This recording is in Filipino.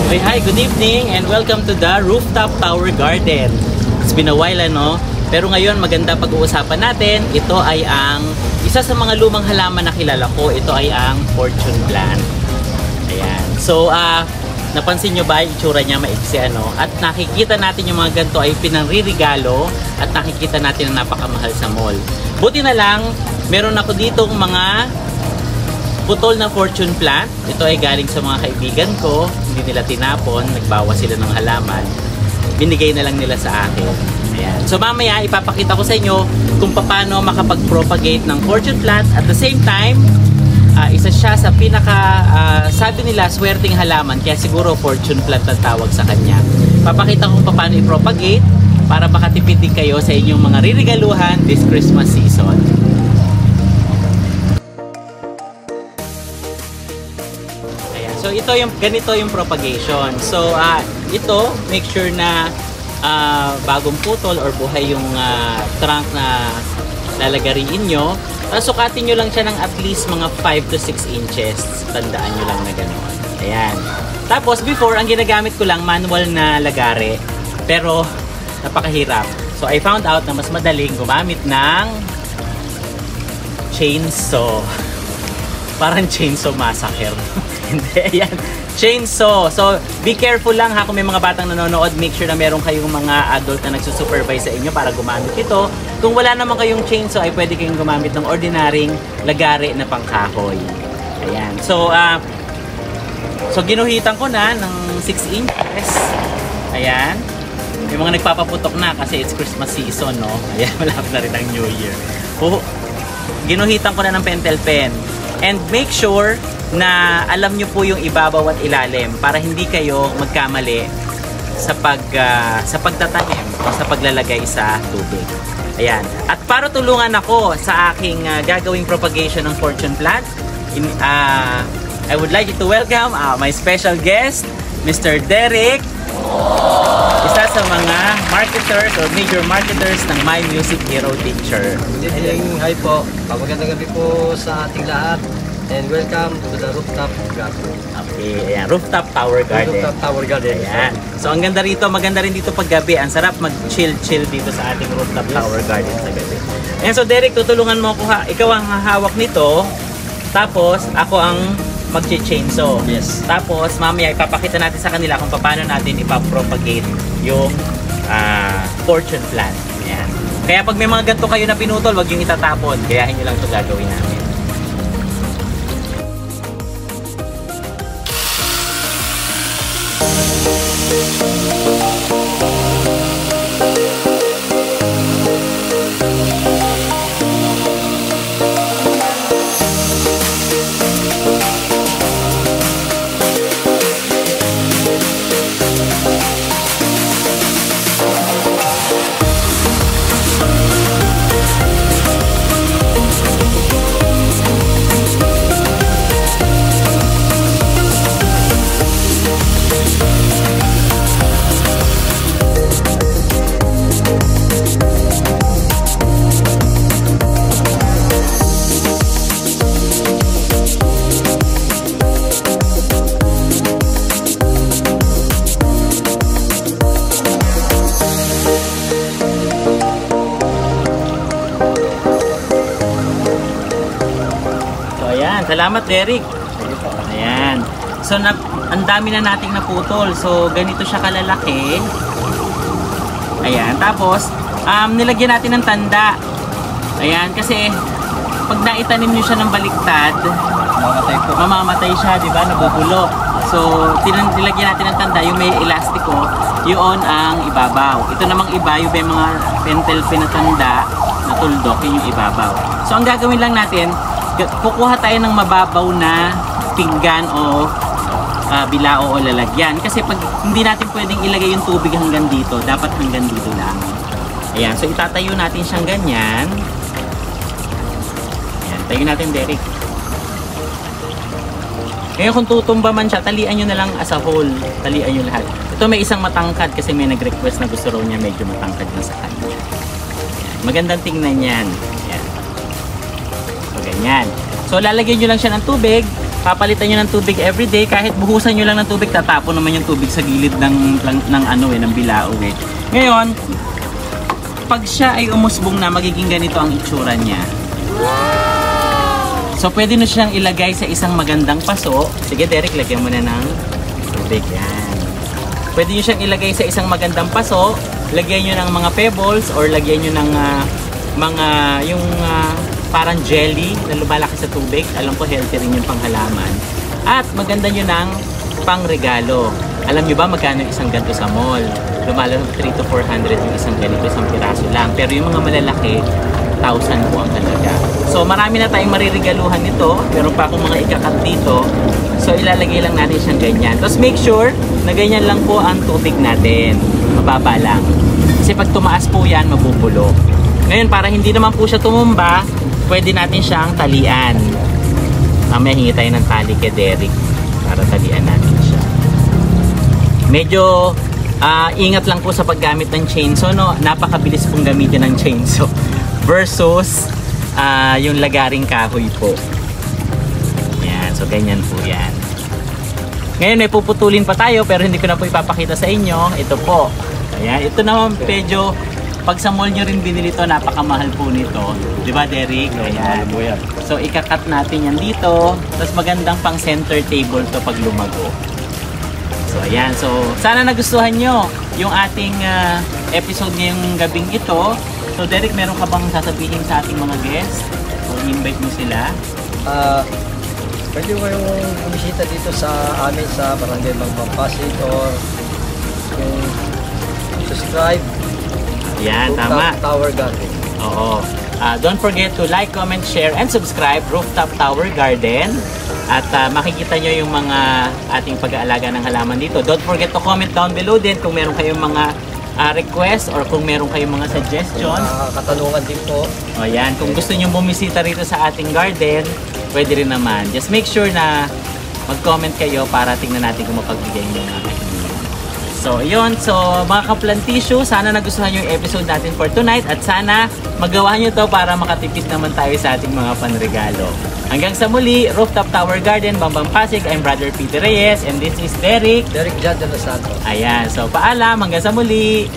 Okay, hi, good evening and welcome to the Rooftop Tower Garden. It's been a while, ano? Pero ngayon maganda pag-uusapan natin. Ito ay ang isa sa mga lumang halaman na kilala ko. Ito ay ang fortune plant. Ayan. So, napansin nyo ba yung itsura niya maiksi, ano? At nakikita natin yung mga ganito ay pinanririgalo at nakikita natin na napakamahal sa mall. Buti na lang, meron ako ditong mga putol na fortune plant. Ito ay galing sa mga kaibigan ko. Hindi nila tinapon. Nagbawa sila ng halaman. Binigay na lang nila sa akin. Ayan. So mamaya ipapakita ko sa inyo kung paano makapag-propagate ng fortune plant. At the same time, isa siya sa pinaka, sabi nila, swerteng halaman. Kaya siguro fortune plant ang tawag sa kanya. Papakita ko kung paano i-propagate para makatipid din kayo sa inyong mga ririgaluhan this Christmas season. So ito yung ganito yung propagation. So ito, make sure na bagong putol or buhay yung trunk na lalagariin nyo. Sukatin nyo lang siya ng at least mga 5 to 6 inches. Tandaan nyo lang na gano'n. Ayan. Tapos before, ang ginagamit ko lang manual na lagare. Pero napakahirap. So I found out na mas madaling gumamit ng chainsaw. Parang chainsaw massacre. Hindi, ayan. Chainsaw. So, be careful lang ha kung may mga batang nanonood. Make sure na meron kayong mga adult na nagsusupervise sa inyo para gumamit ito. Kung wala naman kayong chainsaw, ay pwede kayong gumamit ng ordinaryong lagare na pangkahoy. Ayan. So, ginuhitan ko na ng 6 inches. Ayan. Yung mga nagpapaputok na kasi it's Christmas season, no? Ayan, malapit na rin ang New Year. Ginuhitan ko na ng pentel pen. And make sure na alam nyo po yung ibabaw at ilalim para hindi kayo magkamali sa pagtatanim o sa paglalagay sa tubig. Ayan. At para tulungan ako sa aking gagawing propagation ng fortune plant, I would like you to welcome my special guest, Mr. Derek. Isa sa mga marketers or major marketers ng My Music Hero Teacher. Good evening, hi po. Magandang gabi po sa ating lahat. And welcome to the Rooftop Garden. Okay, ayan, Rooftop Tower Garden. Rooftop Tower Garden. Ayan. So ang ganda rito, maganda rin dito pag gabi. Ang sarap mag-chill dito sa ating Rooftop Tower Garden sa gabi. Ayan, so Derek, tutulungan mo ako ha. Ikaw ang hahawak nito. Tapos ako ang mag-chainsaw. Yes. Tapos mamaya ipapakita natin sa kanila kung paano natin ipapropagate yung fortune plant. Ayan. Kaya pag may mga ganito kayo na pinutol, wag yung itatapon. Gayahin nyo lang ito gagawin namin. Salamat, Derek. Ayan. So, ang dami na nating naputol. So, ganito siya kalalaki. Ayan. Tapos, nilagyan natin ng tanda. Ayan. Kasi, pag naitanim nyo siya ng baliktad, mamamatay siya, di ba? Nabubulo. So, nilagyan natin ng tanda. Yung may elastiko, yun ang ibabaw. Ito namang iba, yung may mga pentel pinatanda na tuldok, yun yung ibabaw. So, ang gagawin lang natin, kukuha tayo ng mababaw na pinggan o bilao o lalagyan. Kasi pag hindi natin pwedeng ilagay yung tubig hanggang dito, dapat hanggang dito lang. Ayan, so itatayo natin siyang ganyan. Ayan, tayo natin, Derek. Ngayon kung tutumba man siya, talian nyo na lang as a whole. Talian nyo lahat. Ito may isang matangkad kasi may nag-request na gusto raw niya medyo matangkad na sa kanya. Ayan, magandang tingnan yan. Ayan. So, ganyan. So, lalagyan nyo lang siya ng tubig. papalitan nyo ng tubig everyday. Kahit buhusan nyo lang ng tubig, tatapon naman yung tubig sa gilid ng bilao eh. Ngayon, pag siya ay umusbong na, magiging ganito ang itsura niya. So pwede na siyang ilagay sa isang magandang paso. Sige Derek, lagyan mo na ng tubig. Yan. Pwede nyo siyang ilagay sa isang magandang paso. Lagyan nyo ng mga pebbles or lagyan nyo ng parang jelly na lumalaki sa tubig. Alam ko healthy rin yung panghalaman. At maganda nyo ng pangregalo. Alam nyo ba magkano isang ganito sa mall? Lumalo 300 to 400 yung isang ganito, isang piraso lang. Pero yung mga malalaki, 1,000 po ang halaga. So marami na tayong maririgaluhan nito. Meron pa akong mga ikakat dito. So ilalagay lang natin siyang ganyan. Tapos make sure na ganyan lang po ang tubig natin. Mababa lang. Kasi pag tumaas po yan, mabubulok. Ngayon para hindi naman po siya tumumba, pwede natin siyang talian. Mamaya hingi tayo ng tali kay Derek para talian natin siya. Medyo ingat lang po sa paggamit ng chainsaw, no? Napakabilis pong gamitin ng chainsaw versus yung lagaring kahoy po. Yan, so ganyan po yan. Ngayon may puputulin pa tayo pero hindi ko na po ipapakita sa inyo. Ito po. Ayan, ito naman medyo pag sa mall nyo rin binili ito, napakamahal po nito. Di ba Derek? Ayan. So ikakat natin yan dito. Tapos magandang pang center table to pag lumago. So ayan. So sana nagustuhan nyo yung ating episode ngayong gabing ito. So Derek, meron ka bang sasabihin sa ating mga guests? O invite mo sila? Pwede mo yung bumisita dito sa amin sa Barangay Magpampasit or yung subscribe. Yan, tama. Rooftop Tower Garden. Oo. Don't forget to like, comment, share, and subscribe Rooftop Tower Garden. At makikita nyo yung mga ating pag-aalaga ng halaman dito. Don't forget to comment down below din kung meron kayong mga request or kung meron kayong mga suggestions. Katanungan din po. O yan, kung gusto nyo bumisita rito sa ating garden, pwede rin naman. Just make sure na mag-comment kayo para tingnan natin kung mapagbigay nyo ng kahilingan. So yun, so mga kaplantisyo, sana nagustuhan nyo yung episode natin for tonight at sana magawa nyo to para makatipid naman tayo sa ating mga panregalo. Hanggang sa muli, Rooftop Tower Garden, Bambang Pasig. I'm Brother Peter Reyes and this is Derek John de los Santos. Ayan, so paalam, hanggang sa muli.